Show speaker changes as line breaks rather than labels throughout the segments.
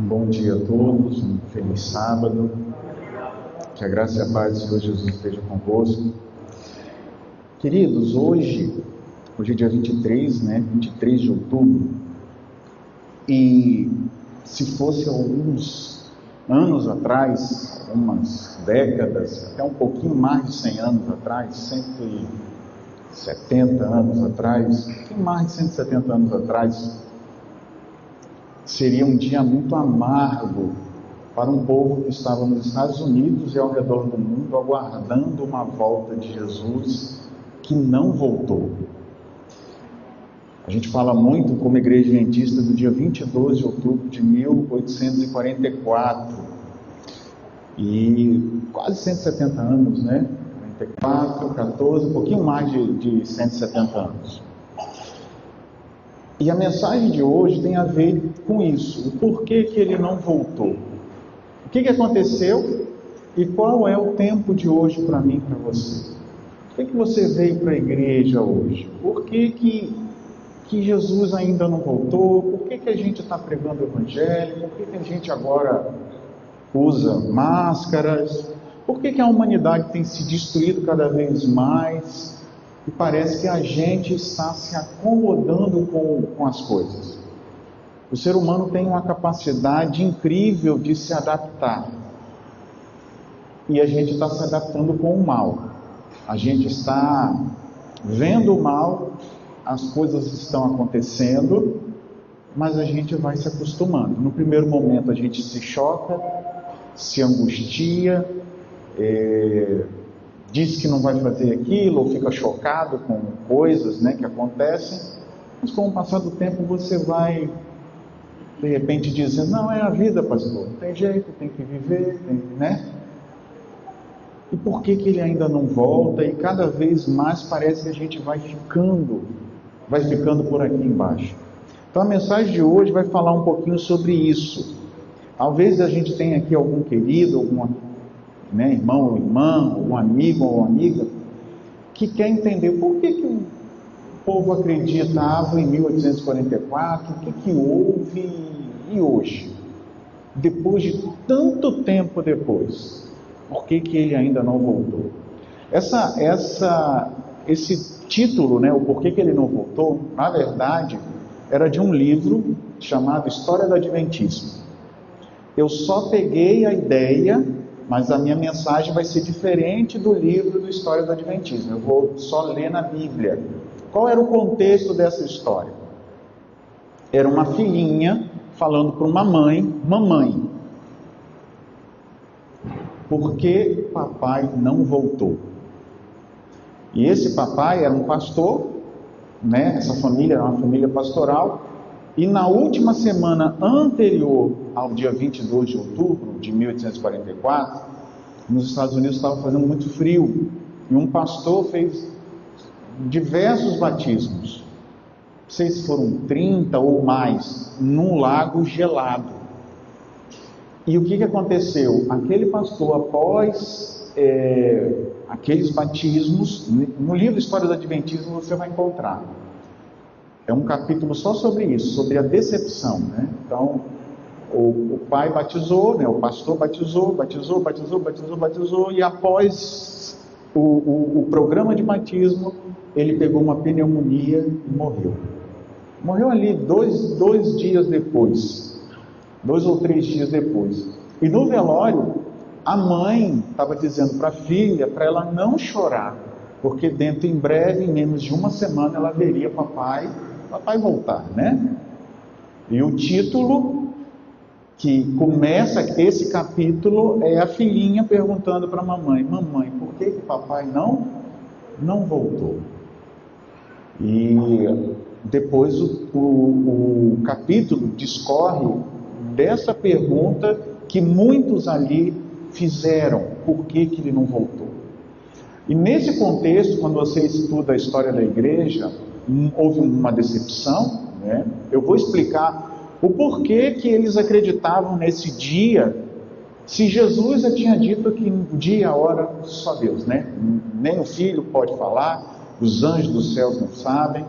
Bom dia a todos, um feliz sábado, que a graça e a paz do Senhor Jesus esteja convosco. Queridos, hoje é dia 23, 23 de outubro, e se fosse alguns anos atrás, umas décadas, até um pouquinho mais de 100 anos atrás, 170 anos atrás, um pouquinho mais de 170 anos atrás, seria um dia muito amargo para um povo que estava nos Estados Unidos e ao redor do mundo, aguardando uma volta de Jesus que não voltou. A gente fala muito como Igreja Adventista do dia 22 de outubro de 1844, e quase 170 anos, 44, 14, um pouquinho mais de 170 anos. E a mensagem de hoje tem a ver com isso, o porquê que ele não voltou. O que aconteceu e qual é o tempo de hoje para mim e para você? Por que você veio para a igreja hoje? Por que Jesus ainda não voltou? Por que a gente está pregando o Evangelho? Por que a gente agora usa máscaras? Por que a humanidade tem se destruído cada vez mais? E parece que a gente está se acomodando com as coisas. O ser humano tem uma capacidade incrível de se adaptar. E a gente está se adaptando com o mal. A gente está vendo o mal, as coisas estão acontecendo, mas a gente vai se acostumando. No primeiro momento a gente se choca, se angustia, diz que não vai fazer aquilo, ou fica chocado com coisas que acontecem, mas com o passar do tempo você vai, de repente, dizendo, não, é a vida, pastor, não tem jeito, tem que viver, E por que ele ainda não volta? E cada vez mais parece que a gente vai ficando por aqui embaixo. Então a mensagem de hoje vai falar um pouquinho sobre isso. Talvez a gente tenha aqui algum querido, algum irmão ou irmã, um amigo ou amiga, que quer entender por que o povo acreditava em 1844, o que houve e hoje, depois de tanto tempo depois, por que ele ainda não voltou? Esse título, o porquê que ele não voltou, na verdade, era de um livro chamado História do Adventismo. Eu só peguei a ideia, mas a minha mensagem vai ser diferente do livro do História do Adventismo. Eu vou só ler na Bíblia. Qual era o contexto dessa história? Era uma filhinha falando para uma mãe, mamãe, por que papai não voltou? E esse papai era um pastor, essa família era uma família pastoral, e na última semana anterior ao dia 22 de outubro de 1844, nos Estados Unidos estava fazendo muito frio, e um pastor fez diversos batismos, não sei se foram 30 ou mais, num lago gelado. E o que aconteceu? Aquele pastor, após aqueles batismos, no livro História do Adventismo você vai encontrar, é um capítulo só sobre isso, sobre a decepção, Então, o pai batizou, o pastor batizou, e após o programa de batismo, ele pegou uma pneumonia e morreu. Morreu ali dois dias depois, 2 ou 3 dias depois. E no velório, a mãe estava dizendo para a filha, para ela não chorar, porque em breve, em menos de uma semana, ela veria papai voltar, E o título que começa esse capítulo é a filhinha perguntando para a mamãe, por que papai não voltou? E depois o capítulo discorre dessa pergunta que muitos ali fizeram, por que ele não voltou? E nesse contexto, quando você estuda a história da igreja, houve uma decepção, Eu vou explicar o porquê que eles acreditavam nesse dia, se Jesus já tinha dito que o dia e a hora só Deus, Nem o Filho pode falar, os anjos dos céus não sabem.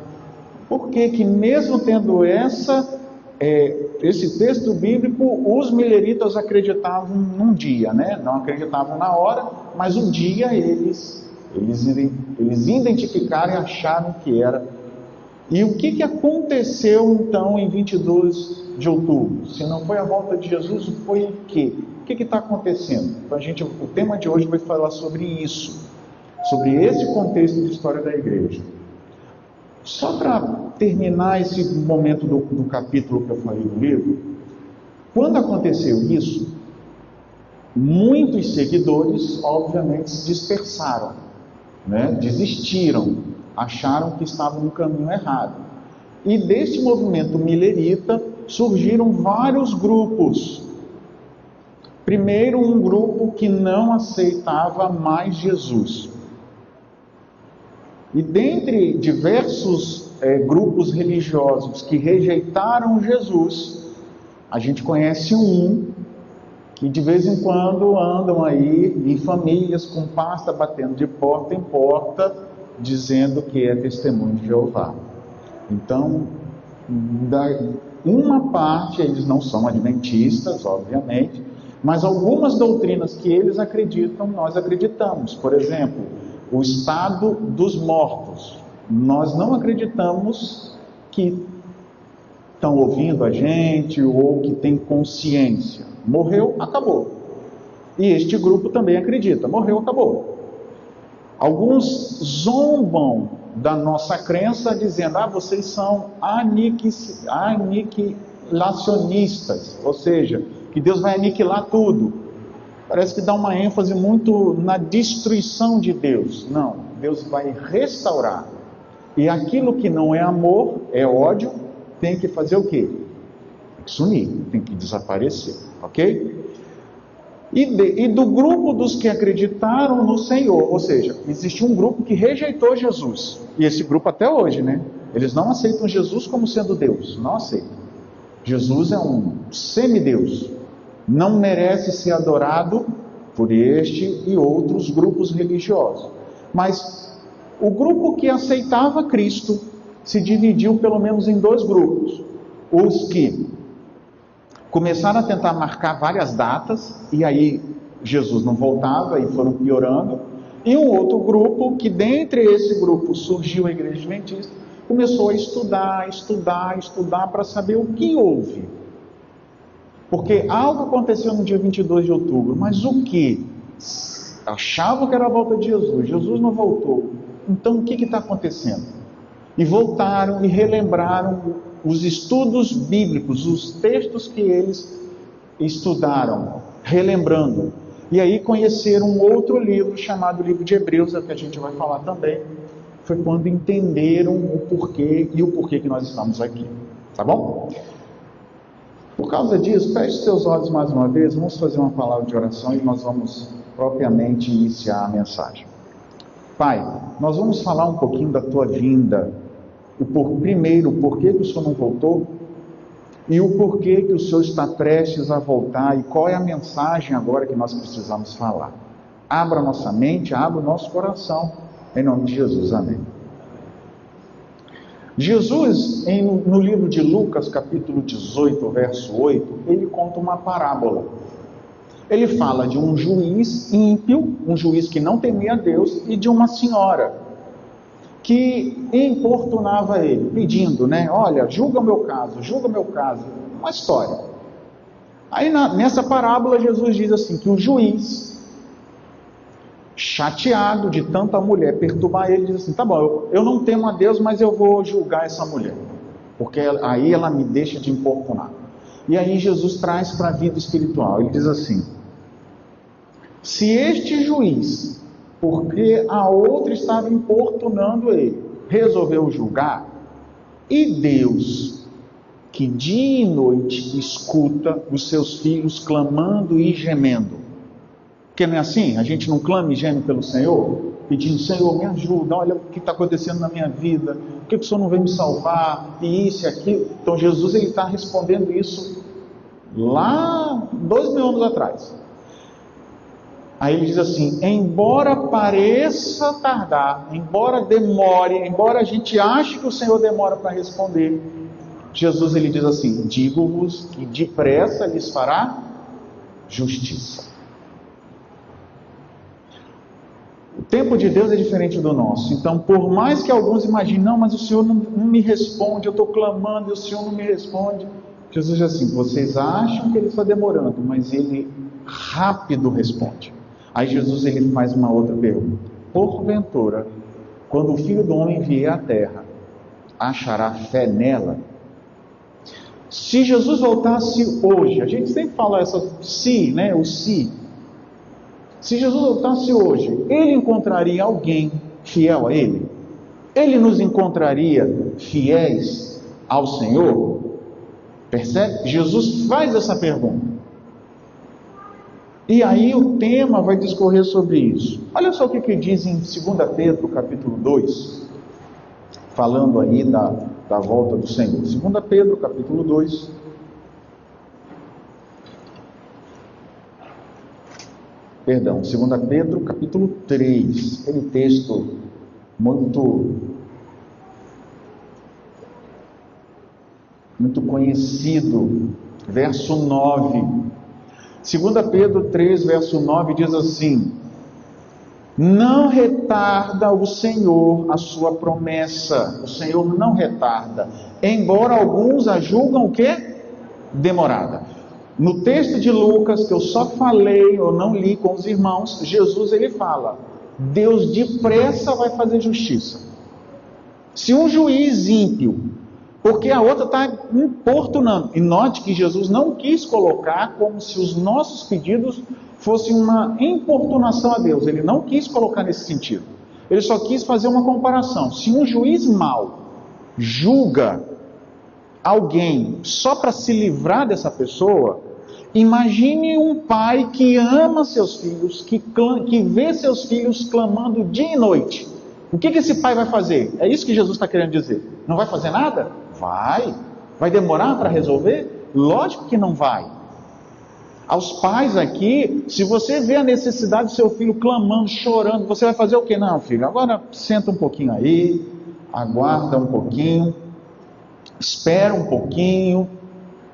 Por que mesmo tendo essa esse texto bíblico, os mileritas acreditavam num dia, né? Não acreditavam na hora, mas um dia eles identificaram e acharam que era. E o que aconteceu então em 22 de outubro? Se não foi a volta de Jesus, foi o quê? O que está acontecendo? Então, o tema de hoje vai falar sobre isso, sobre esse contexto de história da igreja. Só para terminar esse momento do capítulo que eu falei do livro, quando aconteceu isso, muitos seguidores, obviamente, se dispersaram, né? Desistiram, acharam que estavam no caminho errado. E deste movimento milerita surgiram vários grupos. Primeiro, um grupo que não aceitava mais Jesus. E dentre diversos grupos religiosos que rejeitaram Jesus, a gente conhece um que de vez em quando andam aí em famílias com pasta batendo de porta em porta, dizendo que é testemunho de Jeová. Então, uma parte, eles não são adventistas, obviamente, mas algumas doutrinas que eles acreditam, nós acreditamos. Por exemplo, o estado dos mortos. Nós não acreditamos que estão ouvindo a gente ou que tem consciência. Morreu, acabou. E este grupo também acredita, morreu, acabou. Alguns zombam da nossa crença dizendo, vocês são aniquilacionistas, ou seja, que Deus vai aniquilar tudo. Parece que dá uma ênfase muito na destruição de Deus. Não, Deus vai restaurar. E aquilo que não é amor, é ódio, tem que fazer o quê? Tem que sumir, tem que desaparecer, ok? E do grupo dos que acreditaram no Senhor, ou seja, existe um grupo que rejeitou Jesus. E esse grupo até hoje, né? Eles não aceitam Jesus como sendo Deus, não aceitam. Jesus é um semideus. Não merece ser adorado por este e outros grupos religiosos. Mas o grupo que aceitava Cristo se dividiu pelo menos em dois grupos. Os que começaram a tentar marcar várias datas, e aí Jesus não voltava e foram piorando. E um outro grupo, que dentre esse grupo surgiu a Igreja Adventista, começou a estudar para saber o que houve. Porque algo aconteceu no dia 22 de outubro, mas o que? Achavam que era a volta de Jesus, Jesus não voltou. Então o que está acontecendo? E voltaram e relembraram os estudos bíblicos, os textos que eles estudaram, relembrando. E aí conheceram um outro livro chamado Livro de Hebreus, é o que a gente vai falar também. Foi quando entenderam o porquê e o porquê que nós estamos aqui. Tá bom? Por causa disso, feche seus olhos mais uma vez, vamos fazer uma palavra de oração e nós vamos propriamente iniciar a mensagem. Pai, nós vamos falar um pouquinho da tua vinda. Primeiro, o porquê que o Senhor não voltou e o porquê que o Senhor está prestes a voltar e qual é a mensagem agora que nós precisamos falar. Abra nossa mente, abra o nosso coração, em nome de Jesus, amém. Jesus, no livro de Lucas, capítulo 18, verso 8, ele conta uma parábola. Ele fala de um juiz ímpio, um juiz que não temia a Deus, e de uma senhora que importunava ele, pedindo, né? Olha, julga o meu caso, uma história. Aí nessa parábola Jesus diz assim, que o juiz, chateado de tanta mulher perturbar ele, diz assim, tá bom, eu não temo a Deus, mas eu vou julgar essa mulher, porque aí ela me deixa de importunar. E aí Jesus traz para a vida espiritual, ele diz assim, se este juiz, porque a outra estava importunando ele, resolveu julgar, e Deus, que dia e noite escuta os seus filhos clamando e gemendo, porque não é assim? A gente não clama e geme pelo Senhor, pedindo, Senhor, me ajuda, olha o que está acontecendo na minha vida, por que o Senhor não vem me salvar, e isso e aquilo. Então Jesus está respondendo isso lá 2000 anos atrás. Aí ele diz assim, embora pareça tardar, embora demore, embora a gente ache que o Senhor demora para responder, Jesus ele diz assim: digo-vos que depressa lhes fará justiça. O tempo de Deus é diferente do nosso. Então, por mais que alguns imaginem, não, mas o Senhor não me responde, eu estou clamando e o Senhor não me responde. Jesus diz assim: vocês acham que ele está demorando, mas ele rápido responde. Aí Jesus ele faz uma outra pergunta: porventura, quando o Filho do Homem vier à terra, achará fé nela? Se Jesus voltasse hoje, a gente sempre fala essa se, né? O se. Se Jesus voltasse hoje, ele encontraria alguém fiel a ele? Ele nos encontraria fiéis ao Senhor? Percebe? Jesus faz essa pergunta. E aí o tema vai discorrer sobre isso. Olha só o que diz em 2 Pedro capítulo 2, falando aí da volta do Senhor. 2 Pedro capítulo 2. Perdão, 2 Pedro capítulo 3. Aquele texto muito conhecido. Verso 9. 2 Pedro 3, verso 9 diz assim: não retarda o Senhor a sua promessa. O Senhor não retarda, embora alguns a julgam o quê? Demorada. No texto de Lucas, que eu só falei, eu não li com os irmãos, Jesus ele fala: Deus depressa vai fazer justiça. Se um juiz ímpio, porque a outra está importunando, e note que Jesus não quis colocar como se os nossos pedidos fossem uma importunação a Deus. Ele não quis colocar nesse sentido. Ele só quis fazer uma comparação. Se um juiz mau julga alguém só para se livrar dessa pessoa, imagine um pai que ama seus filhos, que vê seus filhos clamando dia e noite. O que esse pai vai fazer? É isso que Jesus está querendo dizer. Não vai fazer nada? Vai. Vai demorar para resolver? Lógico que não vai. Aos pais aqui, se você vê a necessidade do seu filho clamando, chorando, você vai fazer o quê? Não, filho, agora senta um pouquinho aí, aguarda um pouquinho, espera um pouquinho,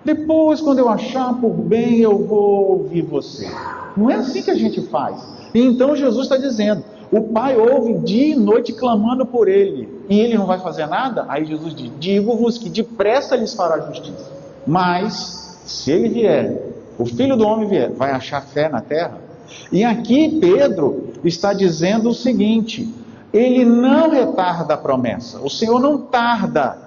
depois quando eu achar por bem eu vou ouvir você. Não é assim que a gente faz. E então Jesus está dizendo, o pai ouve dia e noite clamando por ele, e ele não vai fazer nada? Aí Jesus diz: digo-vos que depressa lhes fará justiça. Mas, se ele vier, o Filho do Homem vier, vai achar fé na terra? E aqui Pedro está dizendo o seguinte: ele não retarda a promessa. O Senhor não tarda.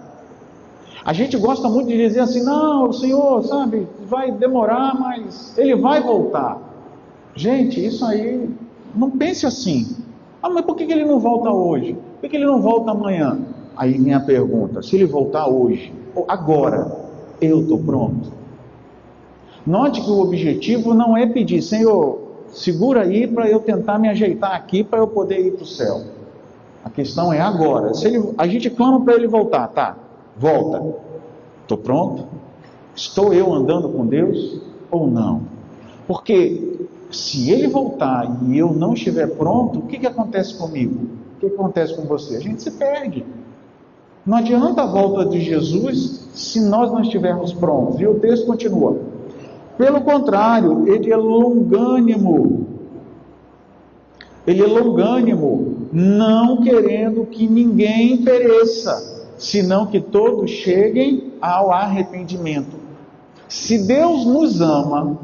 A gente gosta muito de dizer assim: não, o Senhor, sabe, vai demorar, mas ele vai voltar. Gente, isso aí, não pense assim. Ah, mas por que ele não volta hoje? Por que ele não volta amanhã? Aí vem a pergunta: se ele voltar hoje, ou agora, eu estou pronto? Note que o objetivo não é pedir: Senhor, segura aí para eu tentar me ajeitar aqui para eu poder ir para o céu. A questão é agora. A gente clama para ele voltar, tá? Volta. Estou pronto? Estou eu andando com Deus ou não? Porque se ele voltar e eu não estiver pronto, o que acontece comigo? O que acontece com você? A gente se perde. Não adianta a volta de Jesus se nós não estivermos prontos. E o texto continua: pelo contrário, ele é longânimo. Ele é longânimo, não querendo que ninguém pereça, senão que todos cheguem ao arrependimento. Se Deus nos ama,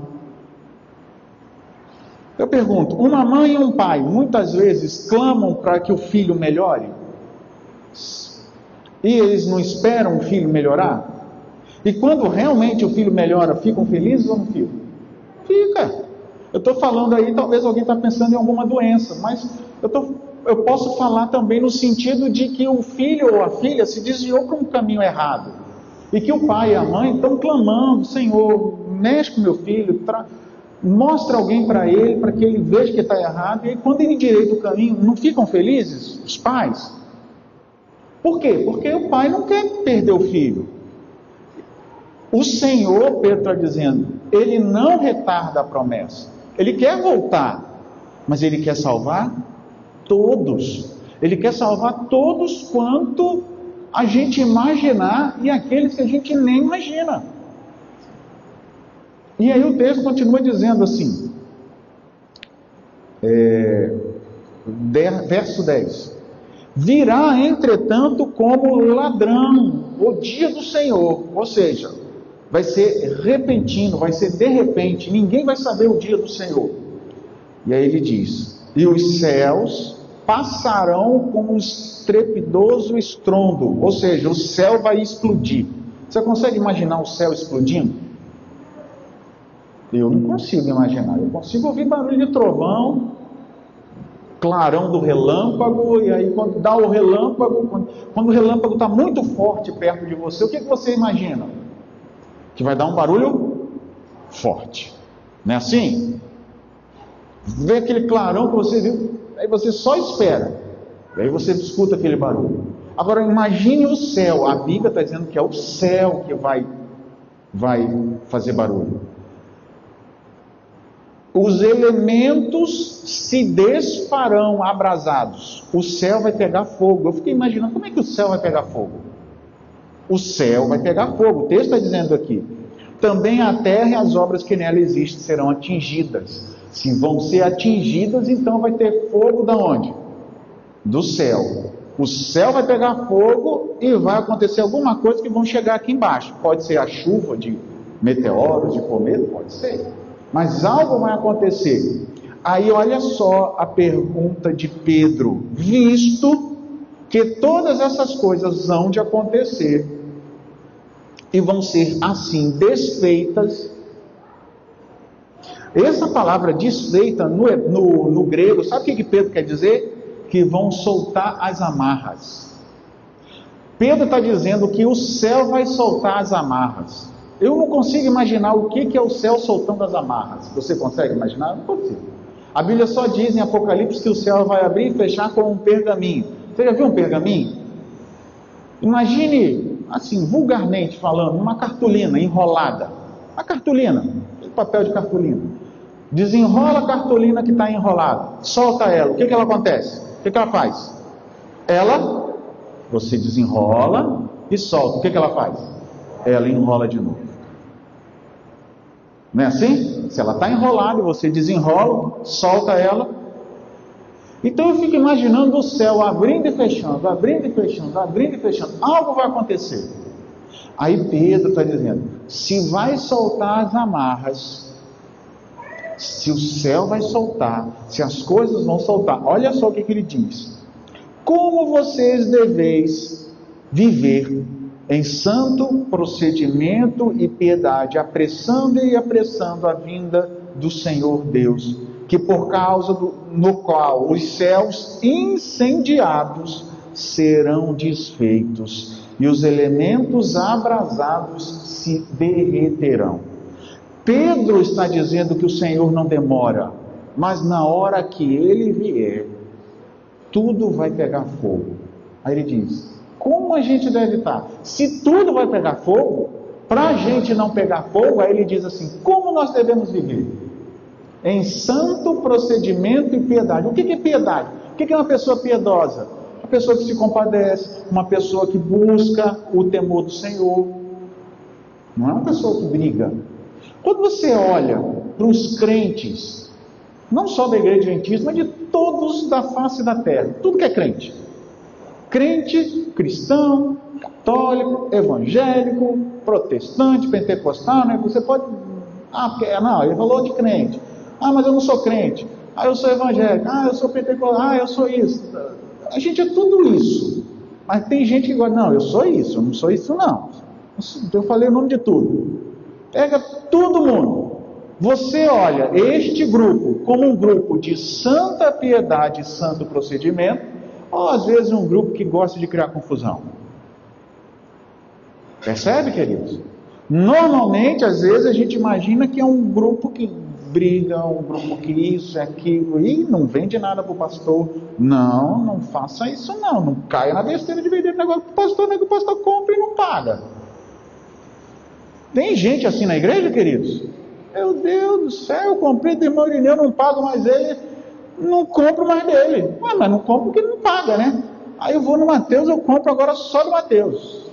eu pergunto, uma mãe e um pai muitas vezes clamam para que o filho melhore? E eles não esperam o filho melhorar? E quando realmente o filho melhora, ficam felizes ou não ficam? Fica. Eu estou falando aí, talvez alguém está pensando em alguma doença, mas eu posso falar também no sentido de que o filho ou a filha se desviou para um caminho errado. E que o pai e a mãe estão clamando: Senhor, mexe com meu filho, mostra alguém para ele, para que ele veja que está errado. E aí, quando ele endireita o caminho, não ficam felizes os pais? Por quê? Porque o pai não quer perder o filho. O Senhor, Pedro está dizendo, ele não retarda a promessa. Ele quer voltar, mas ele quer salvar todos. Ele quer salvar todos quanto a gente imaginar e aqueles que a gente nem imagina. E aí o texto continua dizendo assim, verso 10: virá entretanto como ladrão o dia do Senhor, ou seja, vai ser repentino, vai ser de repente, ninguém vai saber o dia do Senhor. E aí ele diz, e os céus passarão com um estrepidoso estrondo, ou seja, o céu vai explodir. Você consegue imaginar o céu explodindo? Eu não consigo imaginar. Eu consigo ouvir barulho de trovão, clarão do relâmpago, e aí quando dá o relâmpago, quando o relâmpago está muito forte perto de você, o que você imagina? Que vai dar um barulho forte, não é assim? Vê aquele clarão que você viu, aí você só espera, aí você escuta aquele barulho. Agora imagine o céu, a Bíblia está dizendo que é o céu que vai fazer barulho. Os elementos se desfarão abrasados, o céu vai pegar fogo. Eu fiquei imaginando, como é que o céu vai pegar fogo? O céu vai pegar fogo, o texto está dizendo aqui, também a terra e as obras que nela existem serão atingidas. Se vão ser atingidas, então vai ter fogo da onde? Do céu. O céu vai pegar fogo e vai acontecer alguma coisa que vão chegar aqui embaixo. Pode ser a chuva de meteoros, de cometa, pode ser. Mas algo vai acontecer. Aí olha só a pergunta de Pedro. Visto que todas essas coisas hão de acontecer e vão ser assim desfeitas. Essa palavra desfeita no grego, sabe o que Pedro quer dizer? Que vão soltar as amarras. Pedro está dizendo que o céu vai soltar as amarras. Eu não consigo imaginar o que é o céu soltando as amarras. Você consegue imaginar? Não consigo. A Bíblia só diz em Apocalipse que o céu vai abrir e fechar com um pergaminho. Você já viu um pergaminho? Imagine, assim, vulgarmente falando, uma cartolina enrolada. A cartolina, papel de cartolina. Desenrola a cartolina que está enrolada. Solta ela. O que ela acontece? O que ela faz? Você desenrola e solta. O que ela faz? Ela enrola de novo. Não é assim? Se ela está enrolada e você desenrola, solta ela. Então eu fico imaginando o céu abrindo e fechando, abrindo e fechando, abrindo e fechando. Algo vai acontecer. Aí Pedro está dizendo, se vai soltar as amarras, se o céu vai soltar, se as coisas vão soltar, olha só o que ele diz. Como vocês deveis viver em santo procedimento e piedade, apressando a vinda do Senhor Deus, que por causa no qual os céus incendiados serão desfeitos, e os elementos abrasados se derreterão. Pedro está dizendo que o Senhor não demora, mas na hora que ele vier, tudo vai pegar fogo. Aí ele diz, como a gente deve estar? Se tudo vai pegar fogo, para a gente não pegar fogo, aí ele diz assim, como nós devemos viver? Em santo procedimento e piedade. O que é piedade? O que é uma pessoa piedosa? Uma pessoa que se compadece, uma pessoa que busca o temor do Senhor. Não é uma pessoa que briga. Quando você olha para os crentes, não só da igreja adventista, mas de todos da face da terra, tudo que é crente. Crente, cristão, católico, evangélico, protestante, pentecostal, né? Você pode... não, ele falou de crente. Mas eu não sou crente. Eu sou evangélico. Eu sou pentecostal. Eu sou isso. A gente é tudo isso. Mas tem gente que gosta, não, eu sou isso, eu não sou isso não. Eu falei o nome de tudo. Pega todo mundo. Você olha este grupo como um grupo de santa piedade e santo procedimento, ou às vezes um grupo que gosta de criar confusão. Percebe, queridos? Normalmente, às vezes, a gente imagina que é um grupo que briga, um grupo que isso, aquilo, e não vende nada para o pastor. Não faça isso não caia na besteira de vender negócio para o pastor, né, que o pastor compra e não paga. Tem gente assim na igreja, queridos? Meu Deus do céu, eu comprei do irmão Irineu, não pago mais ele, não compro mais dele. Mas não compro porque não paga, né? Aí eu vou no Mateus, eu compro agora só do Mateus.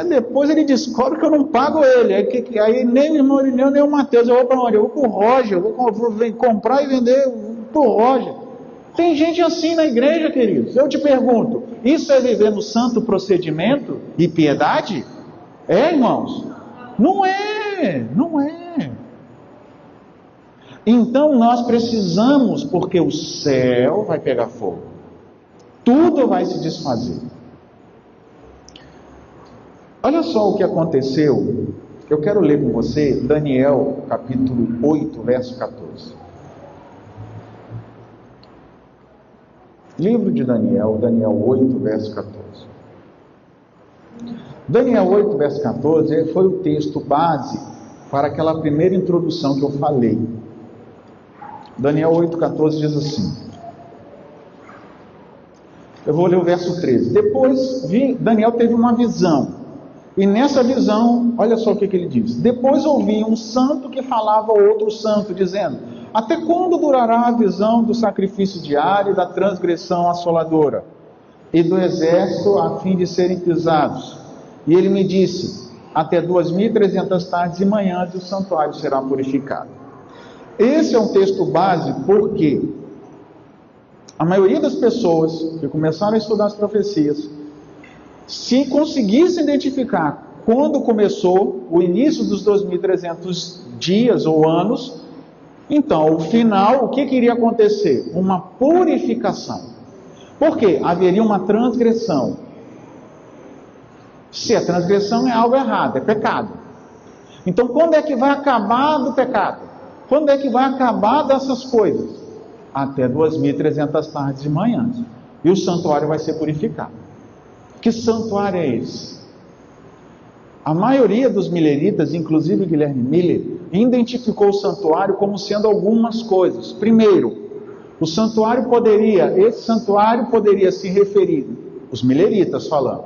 Depois ele descobre que eu não pago ele. Aí nem o irmão Irineu, nem o Mateus. Eu vou para onde? Eu vou para o Roger. Eu vou comprar e vender para o Roger. Tem gente assim na igreja, queridos. Eu te pergunto, isso é viver no santo procedimento e piedade? É, irmãos? Não é, não é. Então nós precisamos, porque o céu vai pegar fogo. Tudo vai se desfazer. Olha só o que aconteceu. Eu quero ler com você Daniel, capítulo 8, verso 14. Livro de Daniel, Daniel 8, verso 14. Daniel 8, verso 14 foi o texto base para aquela primeira introdução que eu falei. Daniel 8, 14 diz assim. Eu vou ler o verso 13. Depois, Daniel teve uma visão. E nessa visão, olha só o que ele diz. Depois ouvi um santo que falava a outro santo, dizendo: até quando durará a visão do sacrifício diário e da transgressão assoladora, e do exército a fim de serem pisados? E ele me disse: até 2.300 tardes e manhãs e o santuário será purificado. Esse é um texto base porque a maioria das pessoas que começaram a estudar as profecias, se conseguisse identificar quando começou o início dos 2.300 dias ou anos, então o final, o que iria acontecer? Uma purificação. Por quê? Haveria uma transgressão. Se a transgressão é algo errado, é pecado. Então quando é que vai acabar do pecado? Quando é que vai acabar dessas coisas? Até 2.300 tardes e manhãs. E o santuário vai ser purificado. Que santuário é esse? A maioria dos mileritas, inclusive Guilherme Miller, identificou o santuário como sendo algumas coisas. Primeiro, esse santuário poderia se referir, os mileritas falando,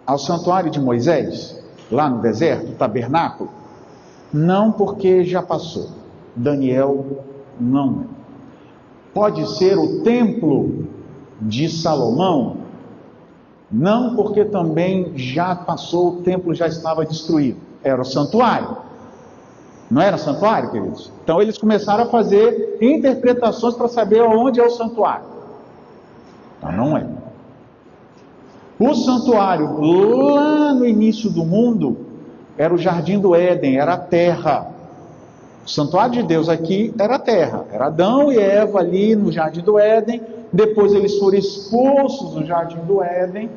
ao santuário de Moisés, lá no deserto, o tabernáculo. Não, porque já passou. Daniel não é. Pode ser o templo de Salomão? Não, porque também já passou, o templo já estava destruído. Era o santuário. Não era santuário, queridos? Então eles começaram a fazer interpretações para saber onde é o santuário. Então não é. O santuário, lá no início do mundo, era o jardim do Éden, era a terra. O santuário de Deus aqui era a terra. Era Adão e Eva ali no jardim do Éden. Depois eles foram expulsos do jardim do Éden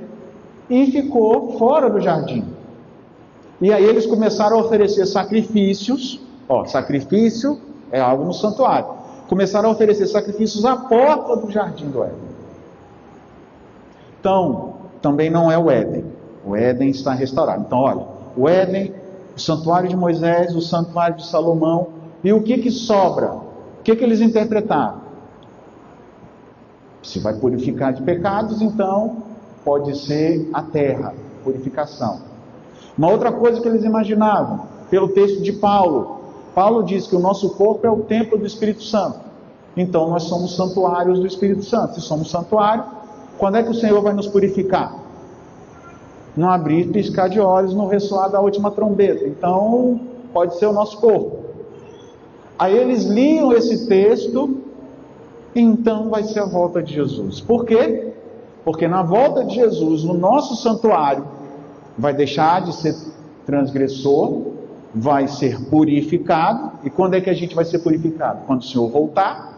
e ficou fora do jardim. E aí eles começaram a oferecer sacrifícios. Sacrifício é algo no santuário. Começaram a oferecer sacrifícios à porta do jardim do Éden. Então, também não é o Éden. O Éden está restaurado. Então, olha, o Éden, o santuário de Moisés, o santuário de Salomão. E o que sobra? O que eles interpretaram? Se vai purificar de pecados, então pode ser a terra, purificação. Uma outra coisa que eles imaginavam, pelo texto de Paulo. Paulo diz que o nosso corpo é o templo do Espírito Santo. Então nós somos santuários do Espírito Santo. Se somos santuário, quando é que o Senhor vai nos purificar? No abrir e piscar de olhos, no ressoar da última trombeta. Então pode ser o nosso corpo. Aí eles liam esse texto. Então vai ser a volta de Jesus. Por quê? Porque na volta de Jesus, o nosso santuário vai deixar de ser transgressor, vai ser purificado. E quando é que a gente vai ser purificado? Quando o Senhor voltar.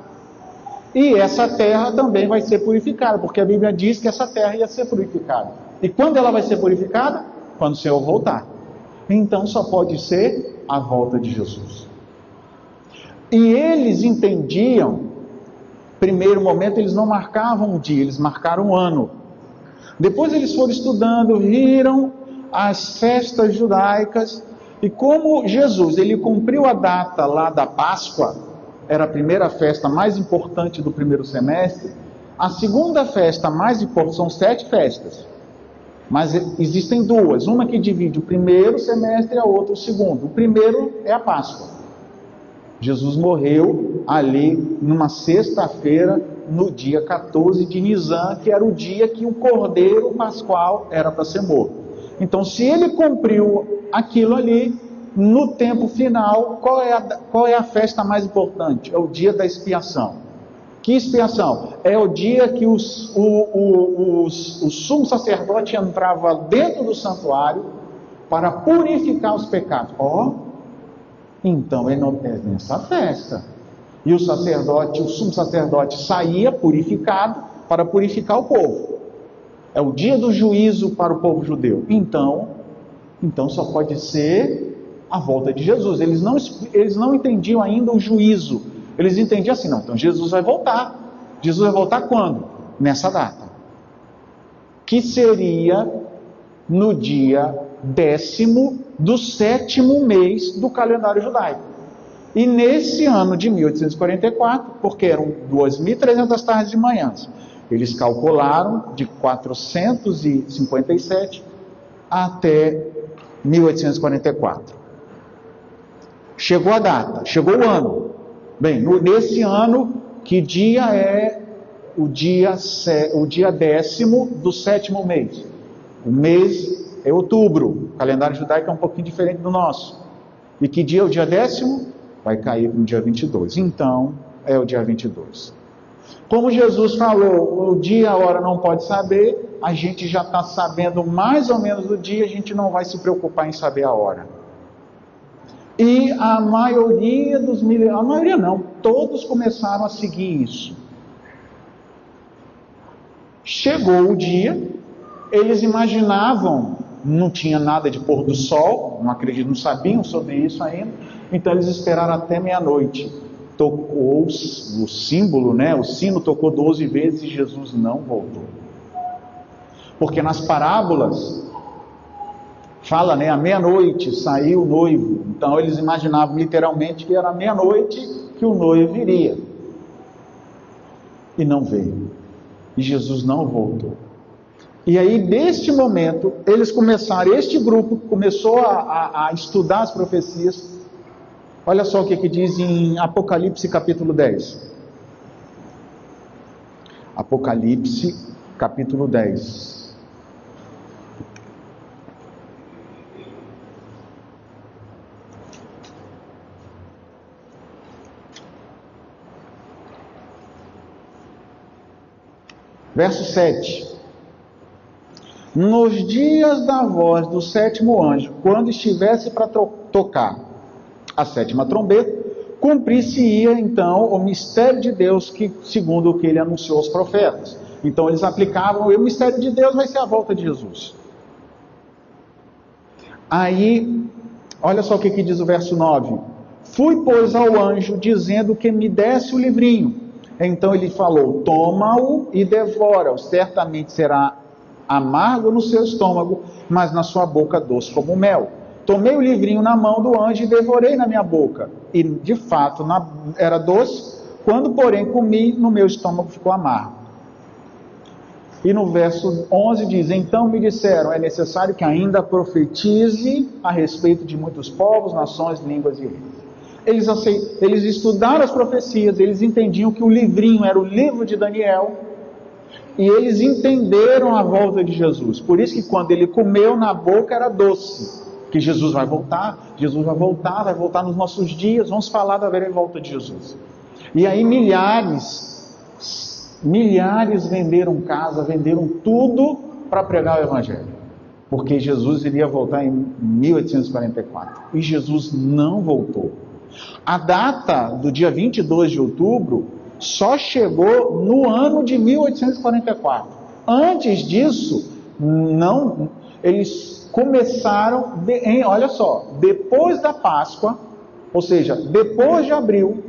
E essa terra também vai ser purificada, porque a Bíblia diz que essa terra ia ser purificada. E quando ela vai ser purificada? Quando o Senhor voltar. Então só pode ser a volta de Jesus. E eles entendiam. Primeiro momento eles não marcavam um dia, eles marcaram um ano. Depois eles foram estudando, viram as festas judaicas, e como Jesus, ele cumpriu a data lá da Páscoa, era a primeira festa mais importante do primeiro semestre, a segunda festa mais importante, são 7 festas, mas existem duas, uma que divide o primeiro semestre e a outra o segundo. O primeiro é a Páscoa. Jesus morreu ali numa sexta-feira no dia 14 de Nisan, que era o dia que o cordeiro pascual era para ser morto. Então, se ele cumpriu aquilo ali, no tempo final, qual é a festa mais importante? É o dia da expiação. Que expiação? É o dia que o sumo sacerdote entrava dentro do santuário para purificar os pecados. Então é nessa festa. E o sumo sacerdote saía purificado para purificar o povo. É o dia do juízo para o povo judeu. Então só pode ser a volta de Jesus. Eles não entendiam ainda o juízo. Eles entendiam assim, não, então Jesus vai voltar. Jesus vai voltar quando? Nessa data. Que seria no dia 10º do 7º mês do calendário judaico. E nesse ano de 1844, porque eram 2.300 tardes de manhãs, eles calcularam de 457 até 1844. Chegou a data, chegou o ano. Bem, nesse ano, que dia é o dia 10º do 7º mês? O mês é outubro. O calendário judaico é um pouquinho diferente do nosso. E que dia é o dia 10º? Vai cair no dia 22. Então, é o dia 22. Como Jesus falou, o dia, a hora não pode saber, a gente já está sabendo mais ou menos do dia, a gente não vai se preocupar em saber a hora. E a maioria a maioria não, todos começaram a seguir isso. Chegou o dia, eles imaginavam, não tinha nada de pôr do sol, não sabiam sobre isso ainda, então eles esperaram até meia-noite. Tocou o símbolo, o sino tocou 12 vezes e Jesus não voltou. Porque nas parábolas fala, à meia-noite saiu o noivo. Então eles imaginavam literalmente que era meia-noite que o noivo viria. E não veio. E Jesus não voltou. E aí, neste momento, este grupo começou a estudar as profecias. Olha só o que diz em Apocalipse capítulo 10. Apocalipse capítulo 10. Verso 7. Nos dias da voz do 7º anjo, quando estivesse para tocar a 7ª trombeta, cumprir-se-ia então o mistério de Deus, que, segundo o que ele anunciou aos profetas. Então eles aplicavam, e o mistério de Deus vai ser a volta de Jesus. Aí, olha só o que diz o verso 9. Fui, pois, ao anjo, dizendo que me desse o livrinho. Então ele falou, toma-o e devora-o, certamente será amargo no seu estômago, mas na sua boca doce como mel. Tomei o livrinho na mão do anjo e devorei na minha boca, e de fato era doce, quando porém comi, no meu estômago ficou amargo. E no verso 11 diz, então me disseram, é necessário que ainda profetize a respeito de muitos povos, nações, línguas e reis. Eles estudaram as profecias, eles entendiam que o livrinho era o livro de Daniel, e eles entenderam a volta de Jesus. Por isso que quando ele comeu, na boca era doce, que Jesus vai voltar vai voltar nos nossos dias, vamos falar da volta de Jesus. E aí milhares venderam casa, venderam tudo para pregar o Evangelho, porque Jesus iria voltar em 1844, e Jesus não voltou. A data do dia 22 de outubro só chegou no ano de 1844. Antes disso, não, eles começaram, olha só, depois da Páscoa, ou seja, depois de abril,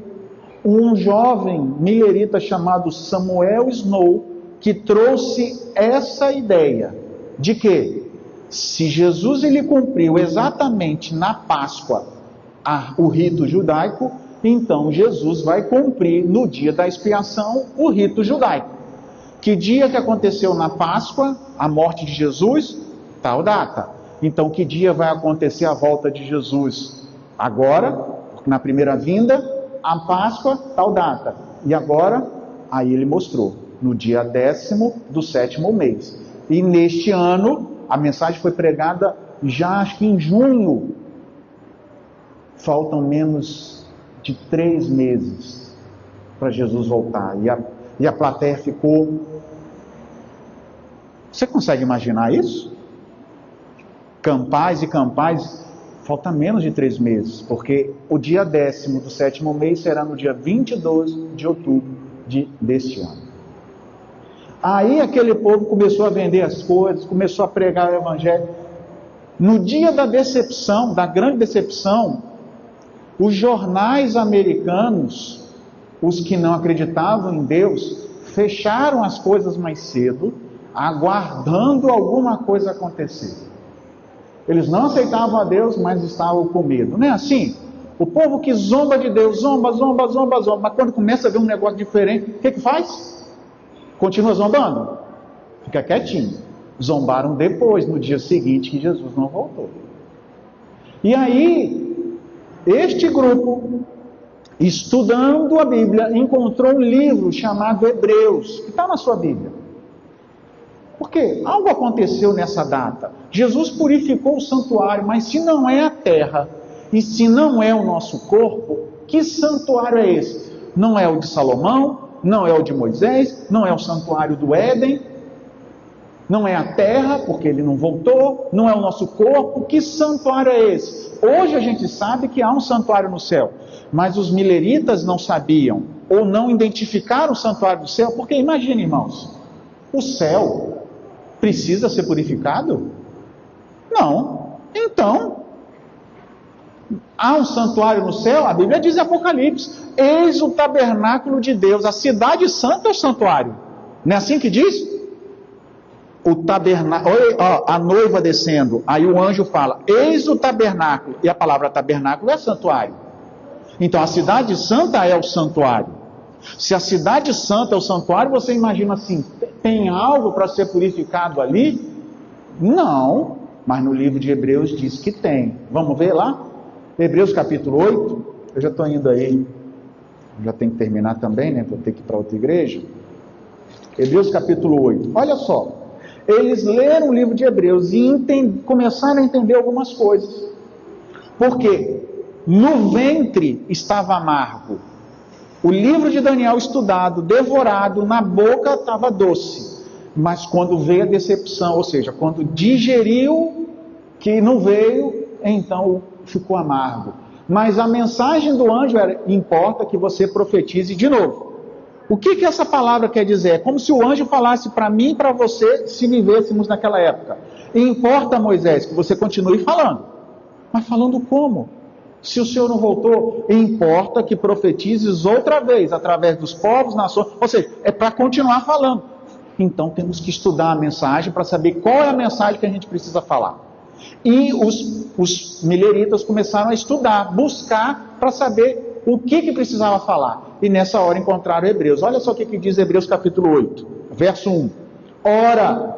um jovem milerita chamado Samuel Snow, que trouxe essa ideia de que, se Jesus ele cumpriu exatamente na Páscoa o rito judaico, então Jesus vai cumprir no dia da expiação o rito judaico. Que dia que aconteceu na Páscoa a morte de Jesus? Tal data. Então que dia vai acontecer a volta de Jesus? Agora, na primeira vinda, a Páscoa, tal data. E agora, Aí ele mostrou, no dia 10º do 7º mês. E neste ano, a mensagem foi pregada já acho que em junho. Faltam menos de 3 meses para Jesus voltar. E a plateia ficou... Você consegue imaginar isso? Campais e campais, falta menos de 3 meses, porque o dia 10º do 7º mês será no dia 22 de outubro deste ano. Aí aquele povo começou a vender as coisas, começou a pregar o evangelho. No dia da decepção, da grande decepção, os jornais americanos, os que não acreditavam em Deus, fecharam as coisas mais cedo, aguardando alguma coisa acontecer. Eles não aceitavam a Deus, mas estavam com medo. Não é assim? O povo que zomba de Deus, zomba, mas quando começa a ver um negócio diferente, o que faz? Continua zombando? Fica quietinho. Zombaram depois, no dia seguinte, que Jesus não voltou. E aí, este grupo, estudando a Bíblia, encontrou um livro chamado Hebreus, que está na sua Bíblia. Porque algo aconteceu nessa data. Jesus purificou o santuário, mas se não é a terra, e se não é o nosso corpo, que santuário é esse? Não é o de Salomão, não é o de Moisés, não é o santuário do Éden, não é a terra, porque ele não voltou, não é o nosso corpo, que santuário é esse? Hoje a gente sabe que há um santuário no céu, mas os mileritas não sabiam, ou não identificaram o santuário do céu, porque imagine, irmãos, o céu precisa ser purificado? Não. Então, há um santuário no céu? A Bíblia diz em Apocalipse, eis o tabernáculo de Deus, a cidade santa é o santuário. Não é assim que diz? O tabernáculo, a noiva descendo, aí o anjo fala, eis o tabernáculo, e a palavra tabernáculo é santuário. Então a cidade santa é o santuário. Se a cidade santa é o santuário, você imagina assim, tem algo para ser purificado ali? Não, mas no livro de Hebreus diz que tem. Vamos ver lá? Hebreus capítulo 8, eu já estou indo aí, já tenho que terminar também, né? Vou ter que ir para outra igreja. Hebreus capítulo 8, olha só. Eles leram o livro de Hebreus e começaram a entender algumas coisas. Porque no ventre estava amargo. O livro de Daniel estudado, devorado, na boca estava doce. Mas quando veio a decepção, ou seja, quando digeriu que não veio, então ficou amargo. Mas a mensagem do anjo era, importa que você profetize de novo. O que essa palavra quer dizer? É como se o anjo falasse para mim e para você, se vivêssemos naquela época. Importa, Moisés, que você continue falando. Mas falando como? Se o Senhor não voltou, importa que profetizes outra vez, através dos povos, nações, ou seja, é para continuar falando. Então temos que estudar a mensagem para saber qual é a mensagem que a gente precisa falar. E os mileritas começaram a estudar, buscar para saber o que precisava falar. E nessa hora encontraram Hebreus. Olha só o que diz Hebreus capítulo 8, verso 1. Ora,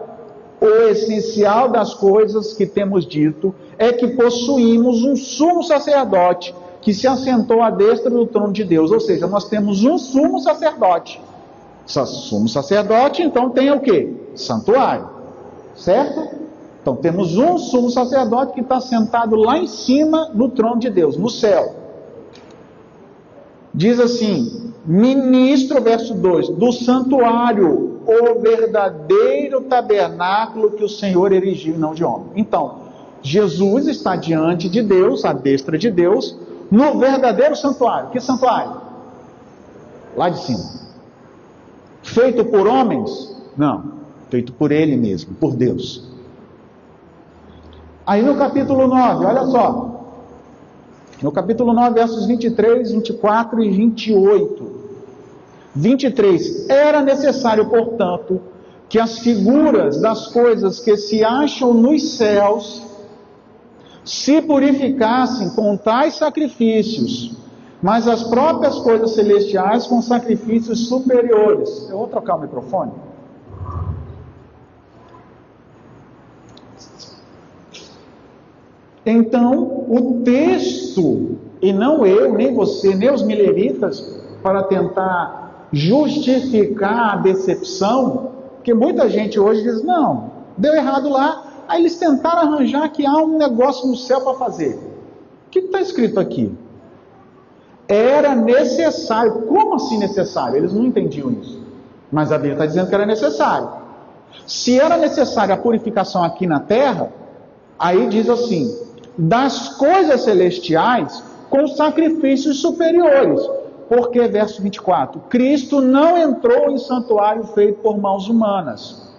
o essencial das coisas que temos dito é que possuímos um sumo sacerdote que se assentou à destra do trono de Deus. Ou seja, nós temos um sumo sacerdote. Sumo sacerdote, então tem o quê? Santuário. Certo? Então temos um sumo sacerdote que está sentado lá em cima no trono de Deus, no céu. Diz assim, ministro, verso 2, do santuário, o verdadeiro tabernáculo que o Senhor erigiu, não de homem. Então, Jesus está diante de Deus, à destra de Deus, no verdadeiro santuário. Que santuário? Lá de cima. Feito por homens? Não, feito por Ele mesmo, por Deus. Aí no capítulo 9, olha só. No capítulo 9, versos 23, 24 e 28. 23. Era necessário, portanto, que as figuras das coisas que se acham nos céus se purificassem com tais sacrifícios, mas as próprias coisas celestiais com sacrifícios superiores. Eu vou trocar o microfone. Então, o texto, e não eu, nem você, nem os mileritas, para tentar justificar a decepção, porque muita gente hoje diz, não, deu errado lá, aí eles tentaram arranjar que há um negócio no céu para fazer. O que está escrito aqui? Era necessário. Como assim necessário? Eles não entendiam isso. Mas a Bíblia está dizendo que era necessário. Se era necessária a purificação aqui na terra, aí diz assim, das coisas celestiais com sacrifícios superiores. Porque, verso 24, Cristo não entrou em santuário feito por mãos humanas.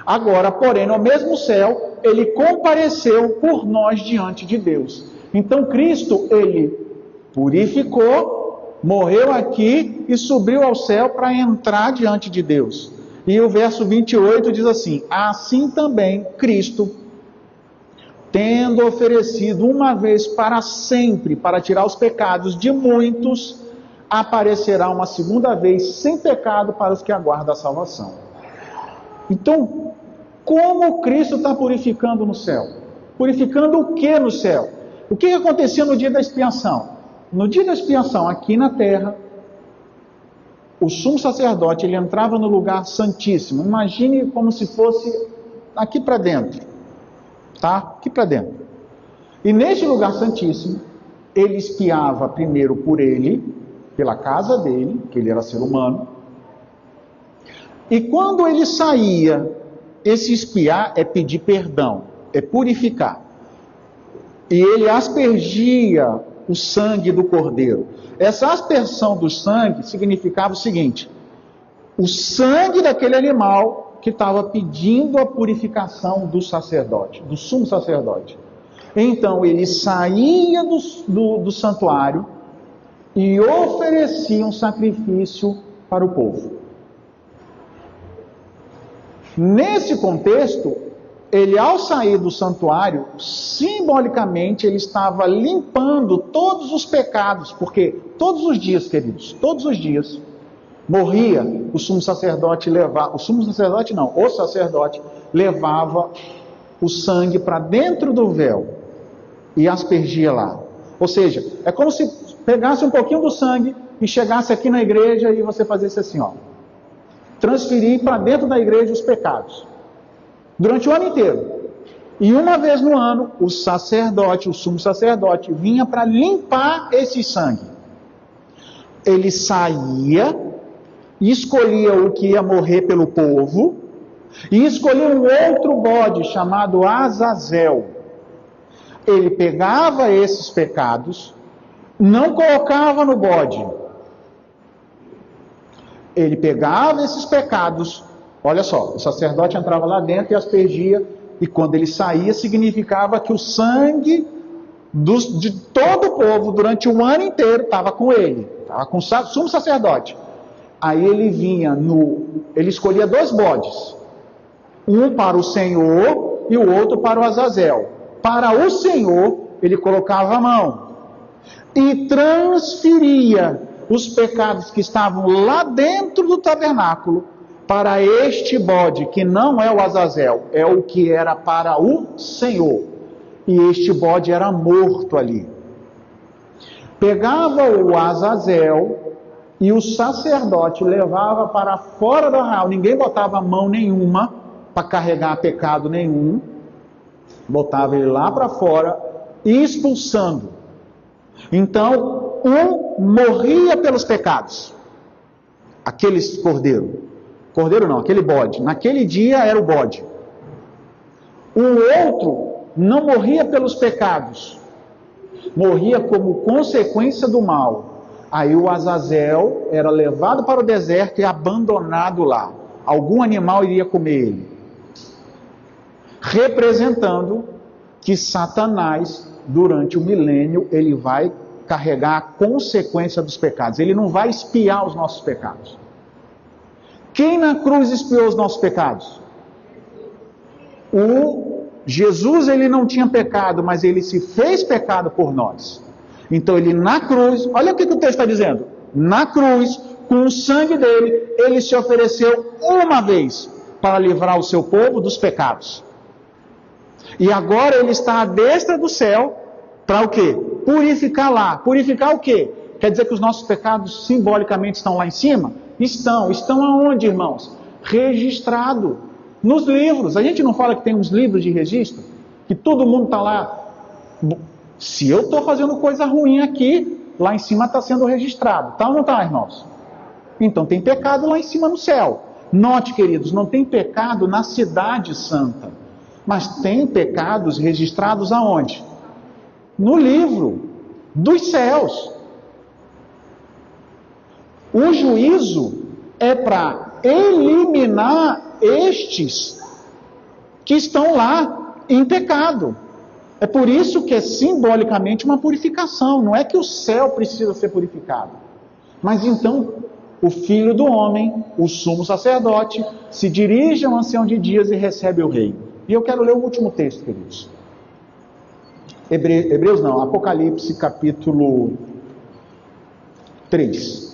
Agora, porém, no mesmo céu, ele compareceu por nós diante de Deus. Então, Cristo, ele purificou, morreu aqui e subiu ao céu para entrar diante de Deus. E o verso 28 diz assim, assim também Cristo, tendo oferecido uma vez para sempre, para tirar os pecados de muitos, aparecerá uma segunda vez sem pecado para os que aguardam a salvação. Então, como Cristo está purificando no céu? Purificando o que no céu? O que acontecia no dia da expiação? No dia da expiação, aqui na terra, o sumo sacerdote, ele entrava no lugar santíssimo. Imagine como se fosse aqui para dentro. Tá? Aqui para dentro. E neste lugar santíssimo, ele espiava primeiro por ele, pela casa dele, que ele era ser humano. E quando ele saía, esse espiar é pedir perdão, é purificar. E ele aspergia o sangue do cordeiro. Essa aspersão do sangue significava o seguinte: o sangue daquele animal que estava pedindo a purificação do sacerdote, do sumo sacerdote. Então ele saía do santuário e oferecia um sacrifício para o povo. Nesse contexto, ele, ao sair do santuário, simbolicamente ele estava limpando todos os pecados, porque todos os dias, queridos, todos os dias, morria o sumo sacerdote, o sacerdote levava o sangue para dentro do véu e aspergia lá. Ou seja, é como se pegasse um pouquinho do sangue e chegasse aqui na igreja e você fizesse assim, ó, transferir para dentro da igreja os pecados, durante o ano inteiro. E uma vez no ano, o sacerdote, o sumo sacerdote, vinha para limpar esse sangue. Ele saía, escolhia o que ia morrer pelo povo, e escolhia um outro bode chamado Azazel. Ele pegava esses pecados, não colocava no bode. Ele pegava esses pecados, olha só, o sacerdote entrava lá dentro e aspergia, e quando ele saía, significava que o sangue de todo o povo, durante o ano inteiro, estava com ele, estava com o sumo sacerdote. Aí ele vinha ele escolhia 2 bodes, um para o Senhor e o outro para o Azazel. Para o Senhor, ele colocava a mão e transferia os pecados que estavam lá dentro do tabernáculo para este bode, que não é o Azazel, é o que era para o Senhor. E este bode era morto ali. Pegava o Azazel e o sacerdote levava para fora do arraial. Ninguém botava mão nenhuma para carregar pecado nenhum. Botava ele lá para fora, expulsando. Então, um morria pelos pecados. Aquele cordeiro não, aquele bode. Naquele dia era o bode. O outro não morria pelos pecados. Morria como consequência do mal. Aí o Azazel era levado para o deserto e abandonado lá. Algum animal iria comer ele. Representando que Satanás, durante o milênio, ele vai carregar a consequência dos pecados. Ele não vai expiar os nossos pecados. Quem na cruz expiou os nossos pecados? Jesus, ele não tinha pecado, mas ele se fez pecado por nós. Então ele na cruz, olha o que o texto está dizendo. Na cruz, com o sangue dele, ele se ofereceu uma vez para livrar o seu povo dos pecados. E agora ele está à destra do céu para o quê? Purificar lá. Purificar o quê? Quer dizer que os nossos pecados simbolicamente estão lá em cima? Estão. Estão aonde, irmãos? Registrado nos livros. A gente não fala que tem uns livros de registro? Que todo mundo está lá. Se eu estou fazendo coisa ruim aqui, lá em cima está sendo registrado. Tá ou não está, irmãos? Então tem pecado lá em cima no céu. Note, queridos, não tem pecado na cidade santa. Mas tem pecados registrados aonde? No livro dos céus. O juízo é para eliminar estes que estão lá em pecado. É por isso que é simbolicamente uma purificação. Não é que o céu precisa ser purificado. Mas então, o Filho do Homem, o sumo sacerdote, se dirige ao ancião de dias e recebe o rei. E eu quero ler o último texto, queridos. Apocalipse capítulo 3.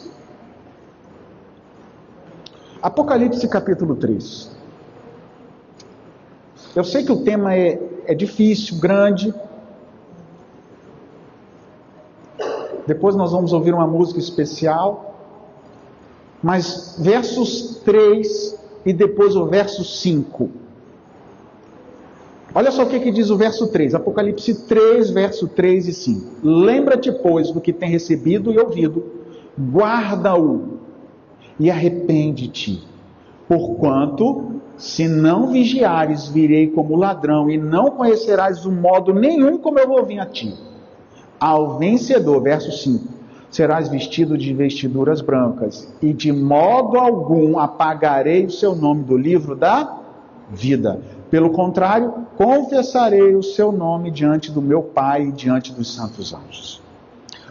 Apocalipse capítulo 3. Eu sei que o tema é difícil, grande. Depois nós vamos ouvir uma música especial. Mas versos 3 e depois o verso 5. Olha só o que diz o verso 3. Apocalipse 3, verso 3 e 5. Lembra-te, pois, do que tem recebido e ouvido. Guarda-o e arrepende-te. Porquanto, se não vigiares, virei como ladrão, e não conhecerás o modo nenhum como eu vou vir a ti. Ao vencedor, verso 5, serás vestido de vestiduras brancas, e de modo algum apagarei o seu nome do livro da vida. Pelo contrário, confessarei o seu nome diante do meu Pai e diante dos santos anjos.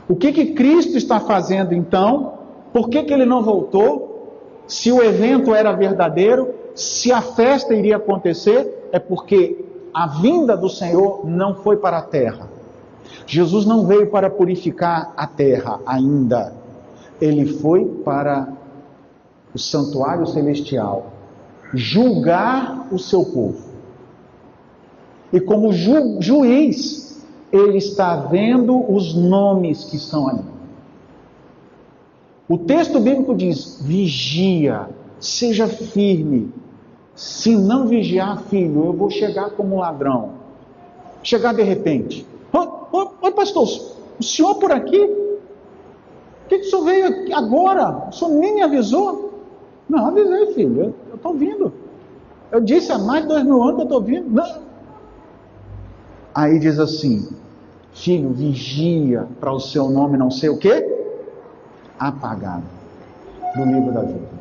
O que Cristo está fazendo então? Por que ele não voltou? Se o evento era verdadeiro, se a festa iria acontecer, é porque a vinda do Senhor não foi para a terra. Jesus não veio para purificar a terra ainda. Ele foi para o santuário celestial, julgar o seu povo. E como juiz, ele está vendo os nomes que estão ali. O texto bíblico diz: vigia, seja firme. Se não vigiar, filho, eu vou chegar como ladrão. Chegar de repente. Oi, pastor, o senhor por aqui? Por que o senhor veio aqui agora? O senhor nem me avisou? Não, avisei, filho, eu estou vindo. Eu disse há mais de 2000 anos que eu estou vindo. Não. Aí diz assim: filho, vigia para o seu nome não ser o quê? Apagado do livro da vida.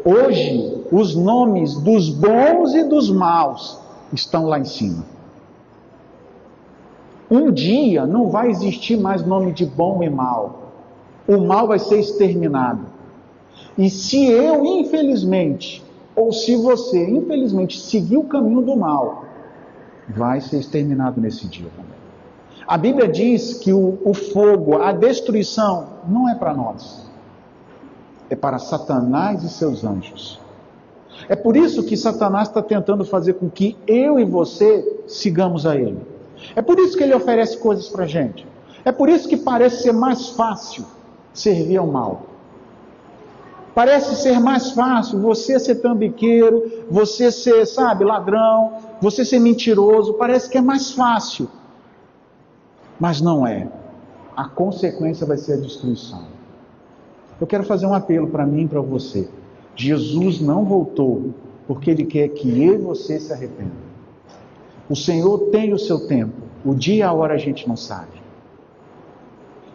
Hoje, os nomes dos bons e dos maus estão lá em cima. Um dia não vai existir mais nome de bom e mal. O mal vai ser exterminado. E se eu, infelizmente, ou se você, infelizmente, seguir o caminho do mal, vai ser exterminado nesse dia também. A Bíblia diz que o fogo, a destruição, não é para nós. É para Satanás e seus anjos. É por isso que Satanás está tentando fazer com que eu e você sigamos a ele. É por isso que ele oferece coisas para a gente. É por isso que parece ser mais fácil servir ao mal. Parece ser mais fácil você ser tambiqueiro, você ser, ladrão, você ser mentiroso. Parece que é mais fácil. Mas não é. A consequência vai ser a destruição. Eu quero fazer um apelo para mim e para você. Jesus não voltou porque Ele quer que eu e você se arrependam. O Senhor tem o seu tempo. O dia e a hora a gente não sabe.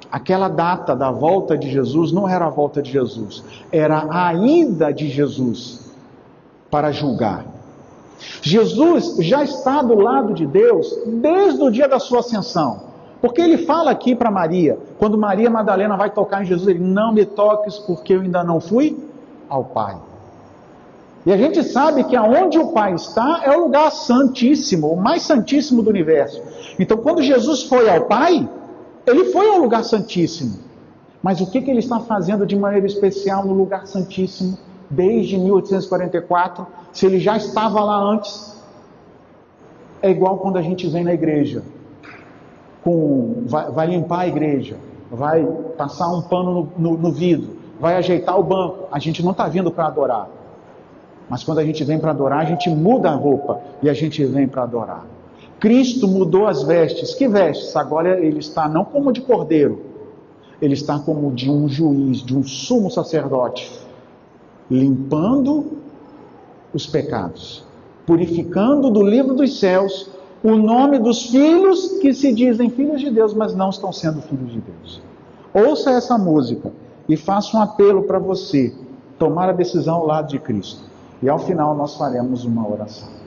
Aquela data da volta de Jesus não era a volta de Jesus. Era a ida de Jesus para julgar. Jesus já está do lado de Deus desde o dia da sua ascensão. Porque ele fala aqui para Maria, quando Maria Madalena vai tocar em Jesus, ele: não me toques porque eu ainda não fui ao Pai. E a gente sabe que aonde o Pai está é o lugar santíssimo, o mais santíssimo do universo. Então quando Jesus foi ao Pai, ele foi ao lugar santíssimo. Mas o que ele está fazendo de maneira especial no lugar santíssimo desde 1844, se ele já estava lá antes? É igual quando a gente vem na igreja, vai limpar a igreja. vai passar um pano no vidro, vai ajeitar o banco. A gente não está vindo para adorar. Mas quando a gente vem para adorar, a gente muda a roupa e a gente vem para adorar. Cristo mudou as vestes. Que vestes? Agora ele está não como de cordeiro, ele está como de um juiz, de um sumo sacerdote, limpando os pecados, purificando do livro dos céus o nome dos filhos que se dizem filhos de Deus, mas não estão sendo filhos de Deus. Ouça essa música e faça um apelo para você tomar a decisão ao lado de Cristo. E ao final nós faremos uma oração.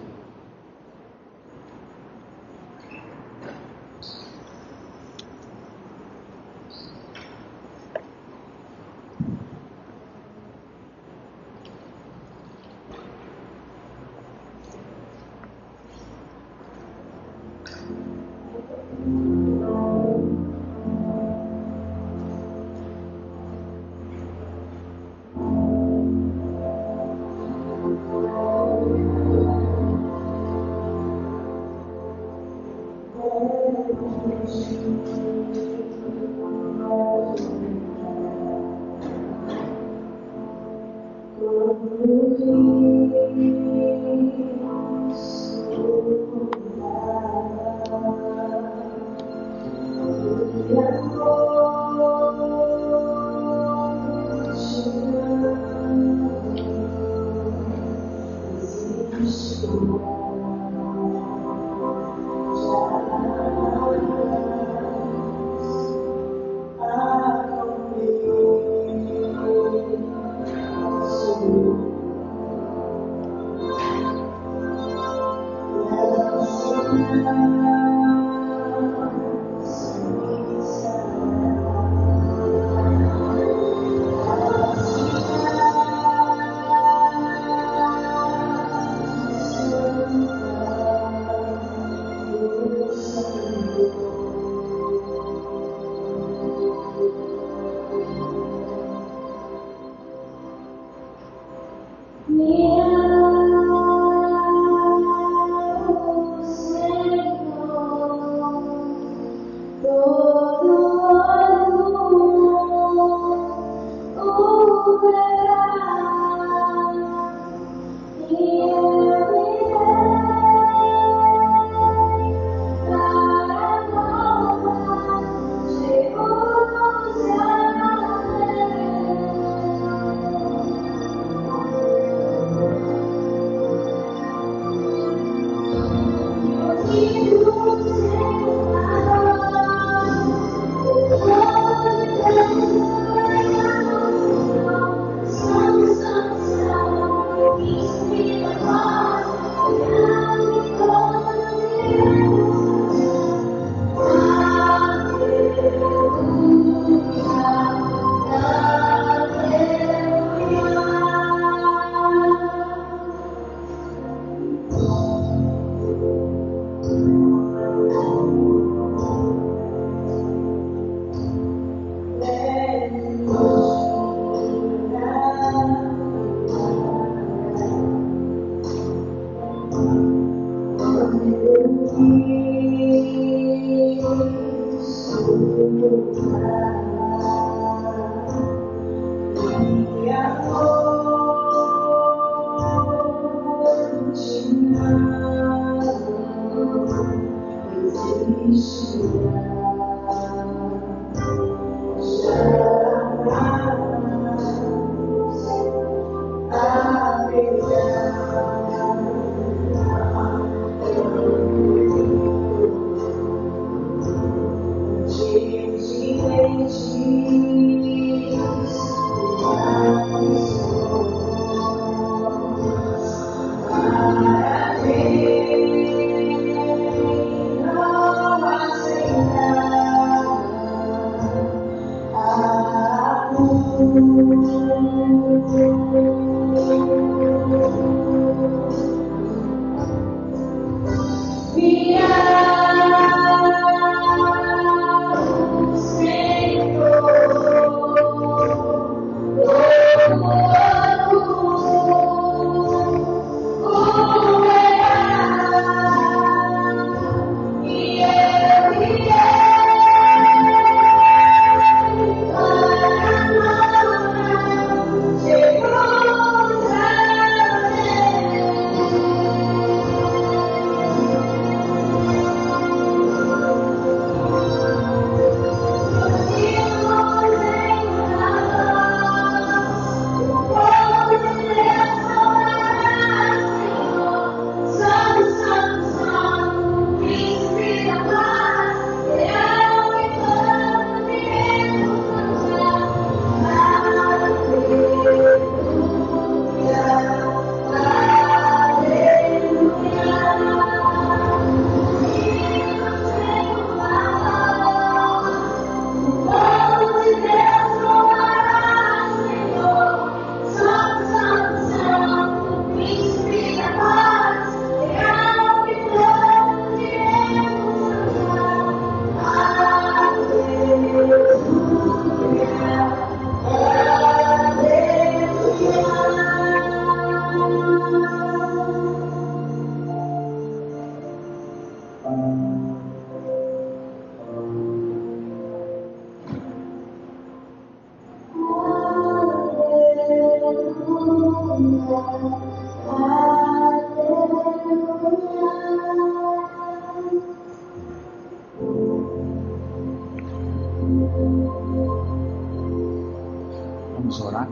Vamos orar?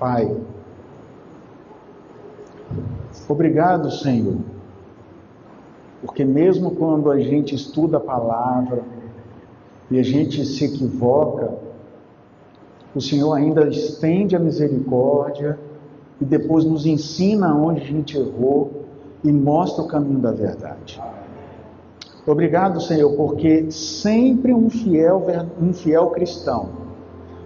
Pai, obrigado, Senhor, porque mesmo quando a gente estuda a palavra e a gente se equivoca, o Senhor ainda estende a misericórdia e depois nos ensina onde a gente errou e mostra o caminho da verdade. Obrigado, Senhor, porque sempre um fiel cristão,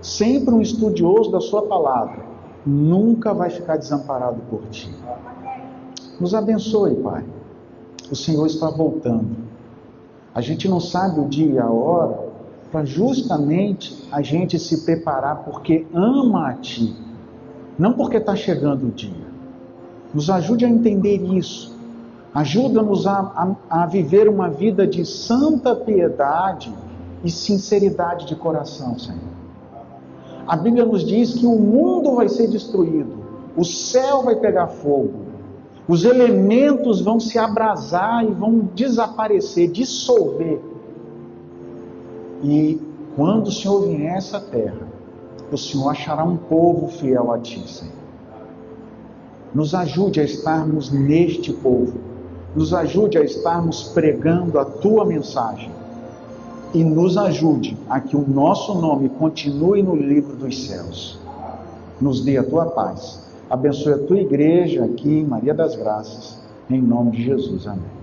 sempre um estudioso da sua palavra, nunca vai ficar desamparado por Ti. Nos abençoe, Pai. O Senhor está voltando. A gente não sabe o dia e a hora para justamente a gente se preparar porque ama a Ti, não porque está chegando o dia. Nos ajude a entender isso. Ajuda-nos a viver uma vida de santa piedade e sinceridade de coração, Senhor. A Bíblia nos diz que o mundo vai ser destruído, o céu vai pegar fogo, os elementos vão se abrasar e vão desaparecer, dissolver. E quando o Senhor vier a essa terra, o Senhor achará um povo fiel a Ti, Senhor. Nos ajude a estarmos neste povo. Nos ajude a estarmos pregando a Tua mensagem. E nos ajude a que o nosso nome continue no livro dos céus. Nos dê a Tua paz. Abençoe a Tua igreja aqui em Maria das Graças. Em nome de Jesus. Amém.